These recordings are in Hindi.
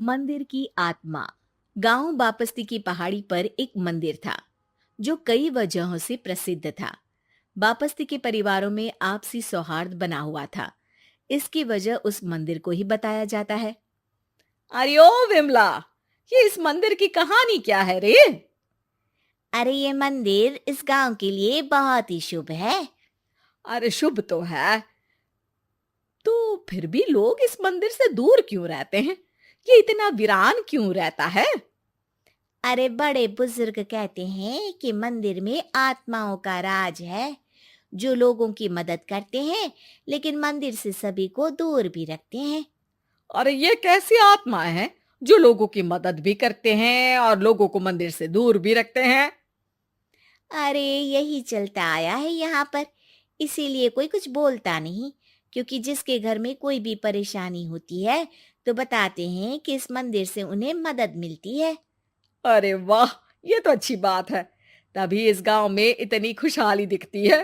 मंदिर की आत्मा। गांव बापस्ती की पहाड़ी पर एक मंदिर था जो कई वजहों से प्रसिद्ध था। बापस्ती के परिवारों में आपसी सौहार्द बना हुआ था। इसकी वजह उस मंदिर को ही बताया जाता है। अरे ओ विमला, ये इस मंदिर की कहानी क्या है रे? अरे ये मंदिर इस गांव के लिए बहुत ही शुभ है। अरे शुभ तो है, तो फिर भी लोग इस मंदिर से दूर क्यों रहते हैं? ये इतना वीरान क्यों रहता है? अरे बड़े बुजुर्ग कहते हैं कि मंदिर में आत्माओं का राज है, जो लोगों की मदद करते हैं, लेकिन मंदिर से सभी को दूर भी रखते हैं। अरे ये कैसी आत्माएं हैं जो लोगों की मदद भी करते हैं और लोगों को मंदिर से दूर भी रखते हैं? अरे यही चलता आया है यहाँ पर, इसीलिए कोई कुछ बोलता नहीं, क्योंकि जिसके घर में कोई भी परेशानी होती है तो बताते हैं कि इस मंदिर से उन्हें मदद मिलती है। अरे वाह, ये तो अच्छी बात है। तभी इस गांव में इतनी खुशहाली दिखती है।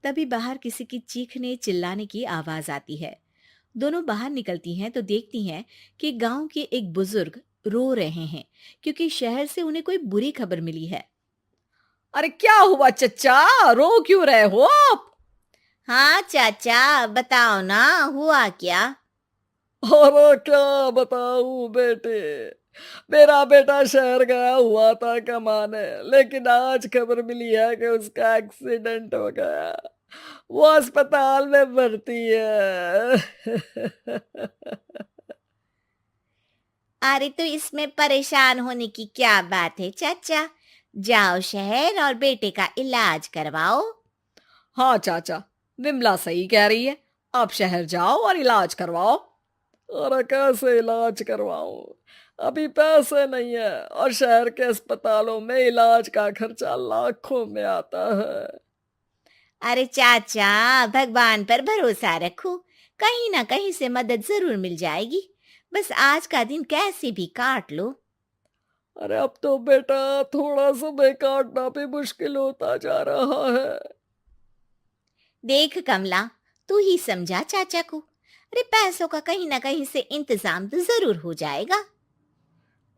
तभी बाहर किसी की चीखने चिल्लाने की आवाज आती है। दोनों बाहर निकलती हैं तो देखती हैं कि गांव के एक बुजुर्ग रो रहे हैं, क्योंकि शहर से उन्हें कोई बुरी खबर मिली है। अरे क्या हुआ चच्चा, रो क्यों रहे हो आप? हाँ चाचा, बताओ ना, हुआ क्या? अरे क्या बताऊं बेटे। मेरा बेटा शहर गया हुआ था कमाने, लेकिन आज खबर मिली है कि उसका एक्सीडेंट हो गया। वो अस्पताल में भर्ती है। अरे तो इसमें परेशान होने की क्या बात है चाचा, जाओ शहर और बेटे का इलाज करवाओ। हाँ चाचा, विमला सही कह रही है। आप शहर जाओ और इलाज करवाओ। अरे कैसे इलाज करवाऊं, अभी पैसे नहीं है और शहर के अस्पतालों में इलाज का खर्चा लाखों में आता है। अरे चाचा, भगवान पर भरोसा रखो, कहीं ना कहीं से मदद जरूर मिल जाएगी। बस आज का दिन कैसे भी काट लो। अरे अब तो बेटा थोड़ा समय काटना भी मुश्किल होता जा रहा है। देख कमला, तू ही समझा चाचा को। अरे पैसों का कहीं ना कहीं से इंतजाम तो जरूर हो जाएगा।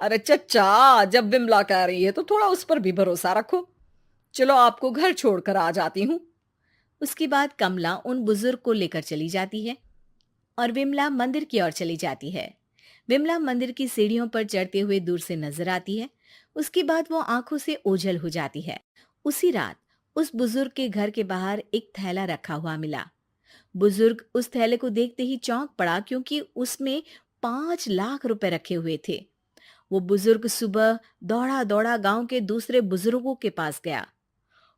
अरे चच्चा, जब विमला कह रही है तो थोड़ा उस पर भी भरोसा रखो। चलो आपको घर छोड़कर आ जाती हूँ। उसके बाद कमला उन बुजुर्ग को लेकर चली जाती है और विमला मंदिर की ओर चली जाती है। विमला मंदिर की सीढ़ियों पर चढ़ते हुए दूर से नजर आती है। उसके बाद वो आंखों से ओझल हो जाती है। उसी रात उस बुजुर्ग के घर के बाहर एक थैला रखा हुआ मिला। बुजुर्ग उस थैले को देखते ही चौंक पड़ा, क्योंकि उसमें 5 लाख रुपए रखे हुए थे। वो बुजुर्ग सुबह दौड़ा दौड़ा गांव के दूसरे बुजुर्गों के पास गया।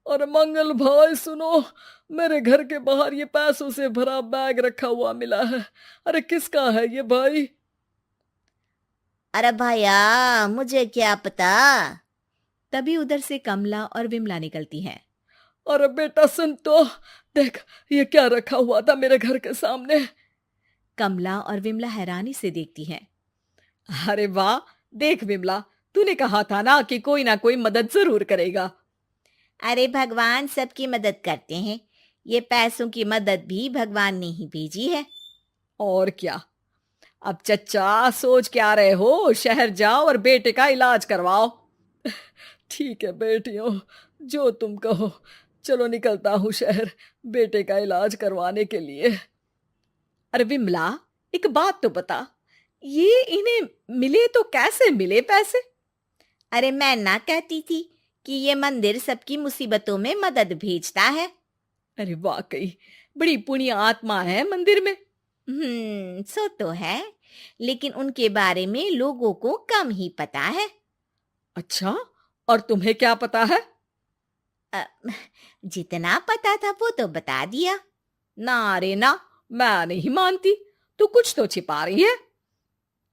और मंगल भाई सुनो, मेरे घर के बाहर ये पैसों से भरा बैग रखा हुआ मिला है। अरे किसका है ये भाई? अरे भैया, मुझे क्या पता। तभी उधर से कमला और विमला निकलती हैं। अरे बेटा सुन तो, देख ये क्या रखा हुआ था मेरे घर के सामने। कमला और विमला हैरानी से देखती हैं। अरे वाह, देख विमला, तूने कहा था ना कोई मदद जरूर करेगा। अरे भगवान सबकी मदद करते हैं, ये पैसों की मदद भी भगवान ने ही भेजी है। और क्या। अब चच्चा सोच क्या रहे हो, शहर जाओ और बेटे का इलाज करवाओ। ठीक है बेटियों, जो तुम कहो। चलो निकलता हूँ शहर बेटे का इलाज करवाने के लिए। अरे विमला, एक बात तो बता, ये इन्हें मिले तो कैसे मिले पैसे? अरे मैं ना कहती थी कि ये मंदिर सबकी मुसीबतों में मदद भेजता है। अरे वाकई बड़ी पुण्य आत्मा है मंदिर में। सो तो है, लेकिन उनके बारे में लोगों को कम ही पता है। अच्छा, और तुम्हें क्या पता है? अ, जितना पता था वो तो बता दिया। ना रे ना, मैं नहीं मानती। तू कुछ तो छिपा रही है।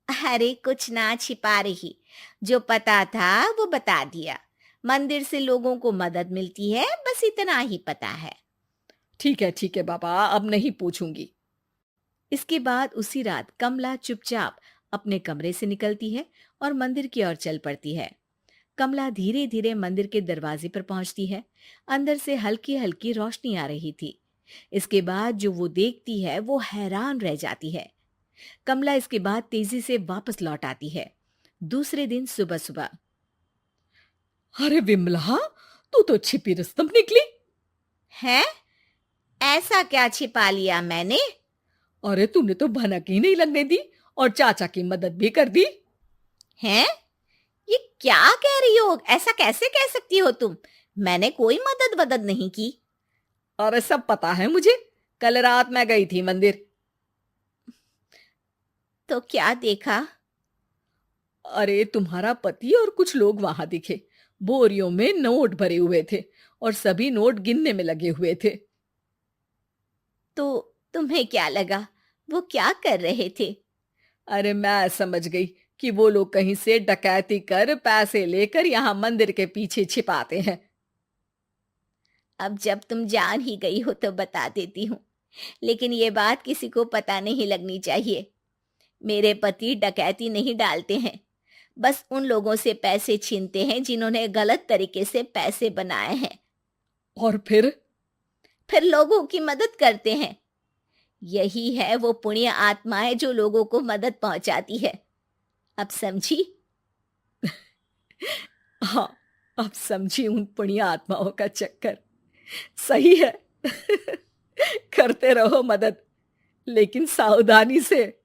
अरे कुछ ना छिपा रही, जो पता था वो बता दिया। मंदिर से लोगों को मदद मिलती है, बस इतना ही पता है। ठीक है बाबा, अब नहीं पूछूंगी। इसके बाद उसी रात कमला चुपचाप अपने कमरे से निकलती है और मंदिर की ओर चल पड़ती है। कमला धीरे धीरे मंदिर के दरवाजे पर पहुंचती है। अंदर से हल्की हल्की रोशनी आ रही थी। इसके बाद जो वो देखती है वो हैरान रह जाती है। कमला इसके बाद तेजी से वापस लौट आती है। दूसरे दिन सुबह सुबह। अरे विमला, तू तो छिपी रुस्तम निकली। है? ऐसा क्या छिपा लिया मैंने? अरे तूने तो भनक ही नहीं लगने दी और चाचा की मदद भी कर दी। हैं? ये क्या कह रही हो? ऐसा कैसे कह सकती हो तुम? मैंने कोई मदद वदद नहीं की। अरे सब पता है मुझे, कल रात मैं गई थी मंदिर। तो क्या देखा? अरे तुम्हारा पति और कुछ लोग वहां दिखे, बोरियों में नोट भरे हुए थे और सभी नोट गिनने में लगे हुए थे। तो तुम्हें क्या लगा? वो क्या कर रहे थे? अरे मैं समझ गई कि वो लोग कहीं से डकैती कर पैसे लेकर यहाँ मंदिर के पीछे छिपाते हैं। अब जब तुम जान ही गई हो तो बता देती हूँ, लेकिन ये बात किसी को पता नहीं लगनी चाहिए। मेरे पति डकैती नहीं डालते हैं, बस उन लोगों से पैसे छीनते हैं जिन्होंने गलत तरीके से पैसे बनाए हैं। और फिर लोगों की मदद करते हैं। यही है वो पुण्य आत्माएं जो लोगों को मदद पहुंचाती है। अब समझी? हाँ, अब समझी उन पुण्य आत्माओं का चक्कर। सही है। करते रहो मदद, लेकिन सावधानी से,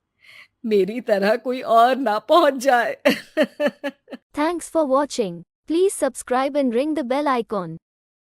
मेरी तरह कोई और ना पहुंच जाए। Thanks for watching. Please subscribe and ring the bell icon.